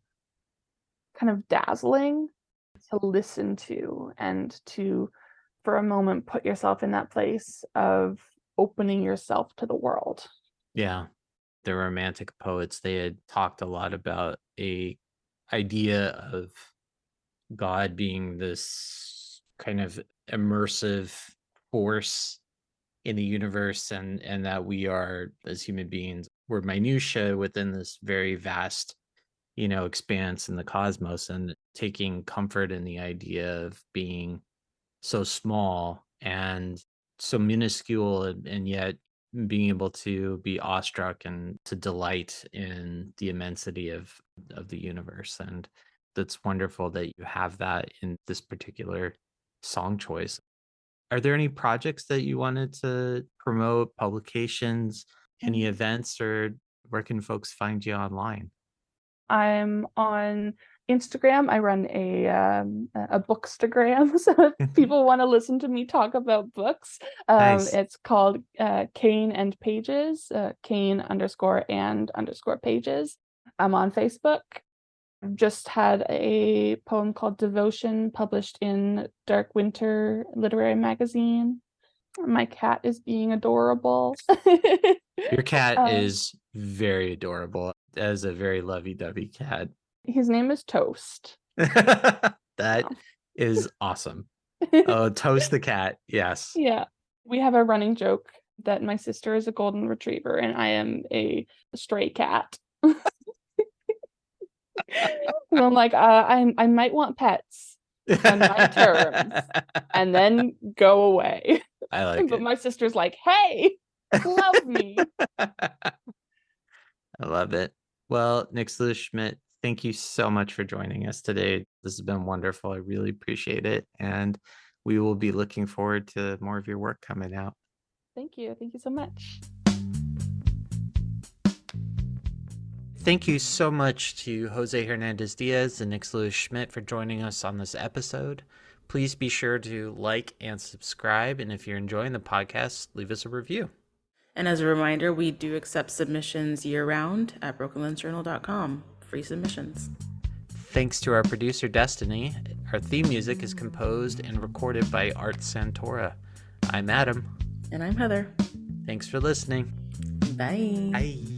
kind of dazzling to listen to, and to, for a moment, put yourself in that place of opening yourself to the world. Yeah. The Romantic poets, they had talked a lot about a idea of God being this kind of immersive force in the universe, and that we are, as human beings, we're minutia within this very vast expanse in the cosmos, and taking comfort in the idea of being so small and so minuscule, and yet being able to be awestruck and to delight in the immensity of the universe. And that's wonderful that you have that in this particular song choice. Are there any projects that you wanted to promote, publications, any events, or where can folks find you online? I'm on Instagram. I run a bookstagram, so if people want to listen to me talk about books, Nice. it's called Cane and Pages, Cane _and_ pages. I'm on Facebook. I've just had a poem called Devotion published in Dark Winter Literary Magazine. My cat is being adorable. Your cat is very adorable. That is a very lovey-dovey cat. His name is Toast. That is awesome. Oh, Toast the cat. Yes. Yeah. We have a running joke that my sister is a golden retriever and I am a stray cat. And I'm like, I might want pets on my terms and then go away. I like But it. my sister's like, hey, love me. I love it. Well, Nyx Lewis-Schmidt, thank you so much for joining us today. This has been wonderful. I really appreciate it. And we will be looking forward to more of your work coming out. Thank you. Thank you so much. Thank you so much to Jose Hernandez Diaz and Nyx Lewis-Schmidt for joining us on this episode. Please be sure to like and subscribe. And if you're enjoying the podcast, leave us a review. And as a reminder, we do accept submissions year-round at brokenlensjournal.com. Free submissions. Thanks to our producer, Destiny. Our theme music is composed and recorded by Art Santora. I'm Adam. And I'm Heather. Thanks for listening. Bye. Bye.